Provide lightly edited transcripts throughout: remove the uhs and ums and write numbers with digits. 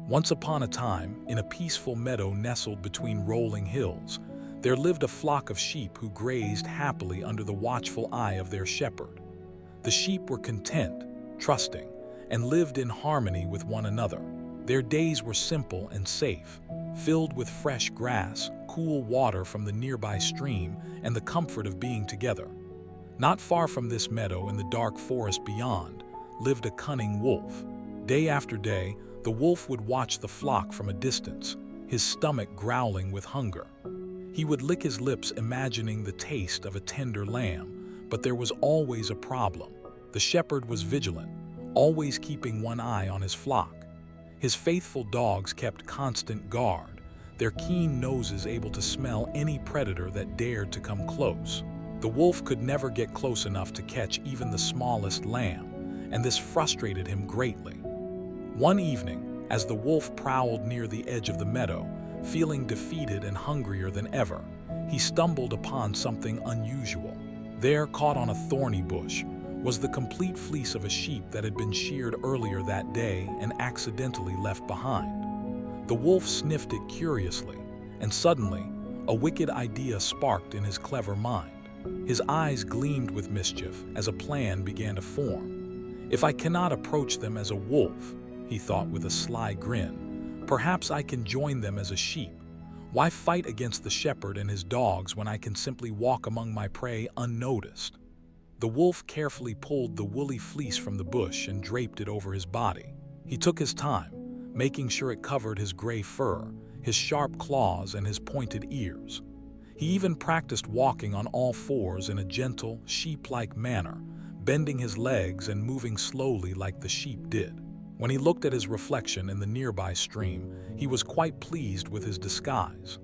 Once upon a time, in a peaceful meadow nestled between rolling hills, there lived a flock of sheep who grazed happily under the watchful eye of their shepherd. The sheep were content, trusting, and lived in harmony with one another. Their days were simple and safe, filled with fresh grass, cool water from the nearby stream, and the comfort of being together. Not far from this meadow, in the dark forest beyond, lived a cunning wolf. Day after day, the wolf would watch the flock from a distance, his stomach growling with hunger. He would lick his lips imagining the taste of a tender lamb, but there was always a problem. The shepherd was vigilant, always keeping one eye on his flock. His faithful dogs kept constant guard, their keen noses able to smell any predator that dared to come close. The wolf could never get close enough to catch even the smallest lamb, and this frustrated him greatly. One evening, as the wolf prowled near the edge of the meadow, feeling defeated and hungrier than ever, he stumbled upon something unusual. There, caught on a thorny bush, was the complete fleece of a sheep that had been sheared earlier that day and accidentally left behind. The wolf sniffed it curiously, and suddenly, a wicked idea sparked in his clever mind. His eyes gleamed with mischief as a plan began to form. If I cannot approach them as a wolf, he thought with a sly grin, perhaps I can join them as a sheep. Why fight against the shepherd and his dogs when I can simply walk among my prey unnoticed? The wolf carefully pulled the woolly fleece from the bush and draped it over his body. He took his time, making sure it covered his gray fur, his sharp claws, and his pointed ears. He even practiced walking on all fours in a gentle, sheep-like manner, bending his legs and moving slowly like the sheep did. When he looked at his reflection in the nearby stream, he was quite pleased with his disguise.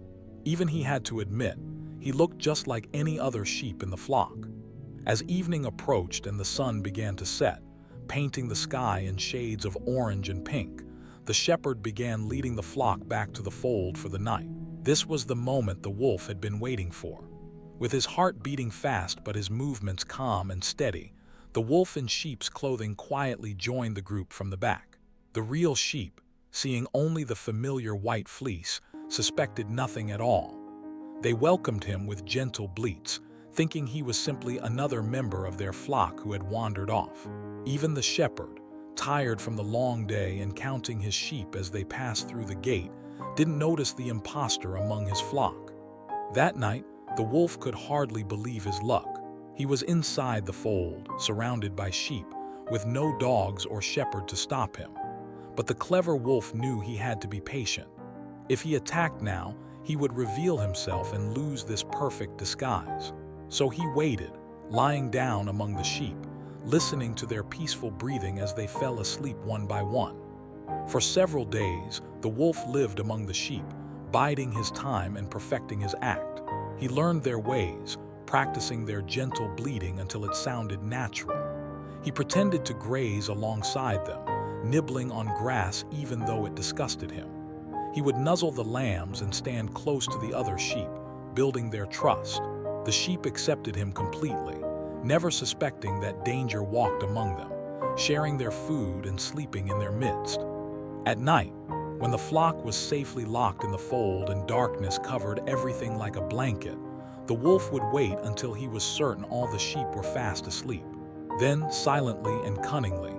Even he had to admit, he looked just like any other sheep in the flock. As evening approached and the sun began to set, painting the sky in shades of orange and pink, the shepherd began leading the flock back to the fold for the night. This was the moment the wolf had been waiting for. With his heart beating fast but his movements calm and steady, the wolf in sheep's clothing quietly joined the group from the back. The real sheep, seeing only the familiar white fleece, suspected nothing at all. They welcomed him with gentle bleats, thinking he was simply another member of their flock who had wandered off. Even the shepherd, tired from the long day and counting his sheep as they passed through the gate, didn't notice the imposter among his flock. That night, the wolf could hardly believe his luck. He was inside the fold, surrounded by sheep, with no dogs or shepherd to stop him. But the clever wolf knew he had to be patient. If he attacked now, he would reveal himself and lose this perfect disguise. So he waited, lying down among the sheep, listening to their peaceful breathing as they fell asleep one by one. For several days, the wolf lived among the sheep, biding his time and perfecting his act. He learned their ways, practicing their gentle bleating until it sounded natural. He pretended to graze alongside them, nibbling on grass even though it disgusted him. He would nuzzle the lambs and stand close to the other sheep, building their trust. The sheep accepted him completely, never suspecting that danger walked among them, sharing their food and sleeping in their midst. At night, when the flock was safely locked in the fold and darkness covered everything like a blanket, the wolf would wait until he was certain all the sheep were fast asleep. Then, silently and cunningly,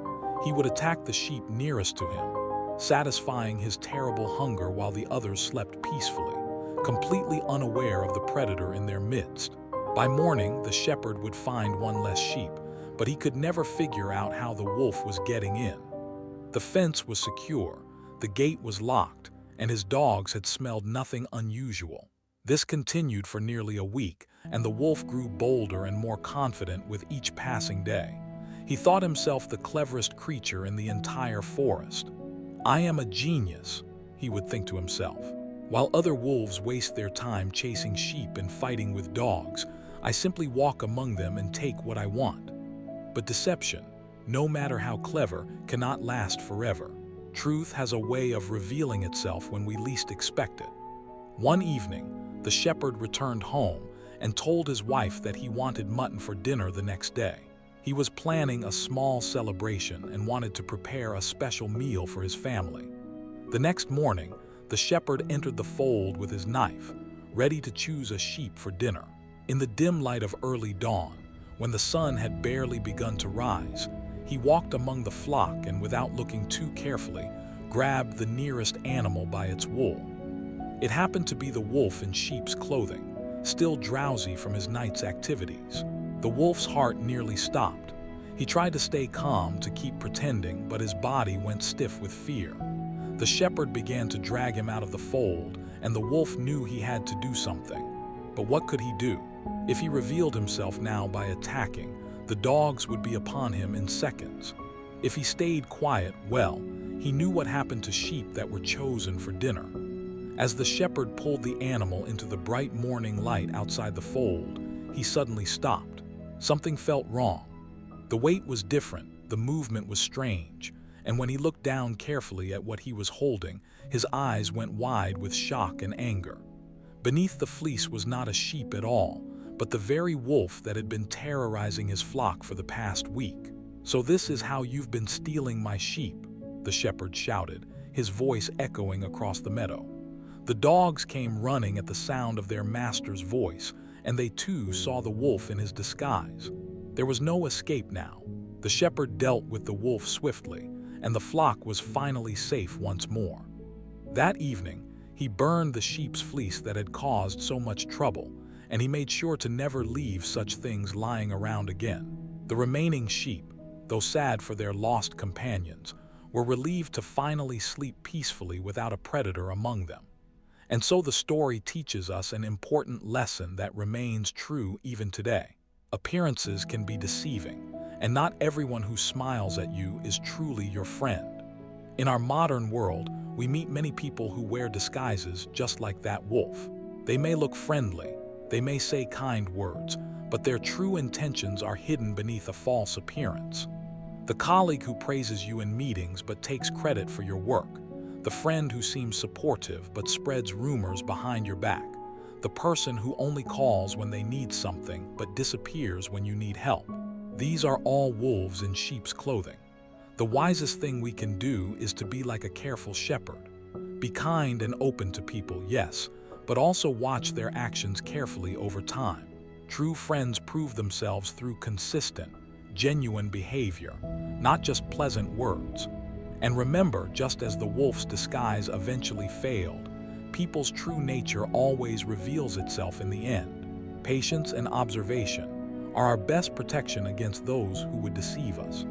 he would attack the sheep nearest to him, satisfying his terrible hunger while the others slept peacefully, completely unaware of the predator in their midst. By morning, the shepherd would find one less sheep, but he could never figure out how the wolf was getting in. The fence was secure, the gate was locked, and his dogs had smelled nothing unusual. This continued for nearly a week, and the wolf grew bolder and more confident with each passing day. He thought himself the cleverest creature in the entire forest. "I am a genius," he would think to himself. "While other wolves waste their time chasing sheep and fighting with dogs, I simply walk among them and take what I want." But deception, no matter how clever, cannot last forever. Truth has a way of revealing itself when we least expect it. One evening, the shepherd returned home and told his wife that he wanted mutton for dinner the next day. He was planning a small celebration and wanted to prepare a special meal for his family. The next morning, the shepherd entered the fold with his knife, ready to choose a sheep for dinner. In the dim light of early dawn, when the sun had barely begun to rise, he walked among the flock and, without looking too carefully, grabbed the nearest animal by its wool. It happened to be the wolf in sheep's clothing, still drowsy from his night's activities. The wolf's heart nearly stopped. He tried to stay calm, to keep pretending, but his body went stiff with fear. The shepherd began to drag him out of the fold, and the wolf knew he had to do something. But what could he do? If he revealed himself now by attacking, the dogs would be upon him in seconds. If he stayed quiet, well, he knew what happened to sheep that were chosen for dinner. As the shepherd pulled the animal into the bright morning light outside the fold, he suddenly stopped. Something felt wrong. The weight was different, the movement was strange, and when he looked down carefully at what he was holding, his eyes went wide with shock and anger. Beneath the fleece was not a sheep at all, but the very wolf that had been terrorizing his flock for the past week. "So this is how you've been stealing my sheep," the shepherd shouted, his voice echoing across the meadow. The dogs came running at the sound of their master's voice, and they too saw the wolf in his disguise. There was no escape now. The shepherd dealt with the wolf swiftly, and the flock was finally safe once more. That evening, he burned the sheep's fleece that had caused so much trouble, and he made sure to never leave such things lying around again. The remaining sheep, though sad for their lost companions, were relieved to finally sleep peacefully without a predator among them. And so the story teaches us an important lesson that remains true even today. Appearances can be deceiving, and not everyone who smiles at you is truly your friend. In our modern world, we meet many people who wear disguises just like that wolf. They may look friendly, they may say kind words, but their true intentions are hidden beneath a false appearance. The colleague who praises you in meetings but takes credit for your work, the friend who seems supportive but spreads rumors behind your back, the person who only calls when they need something but disappears when you need help. These are all wolves in sheep's clothing. The wisest thing we can do is to be like a careful shepherd. Be kind and open to people, yes, but also watch their actions carefully over time. True friends prove themselves through consistent, genuine behavior, not just pleasant words. And remember, just as the wolf's disguise eventually failed, people's true nature always reveals itself in the end. Patience and observation are our best protection against those who would deceive us.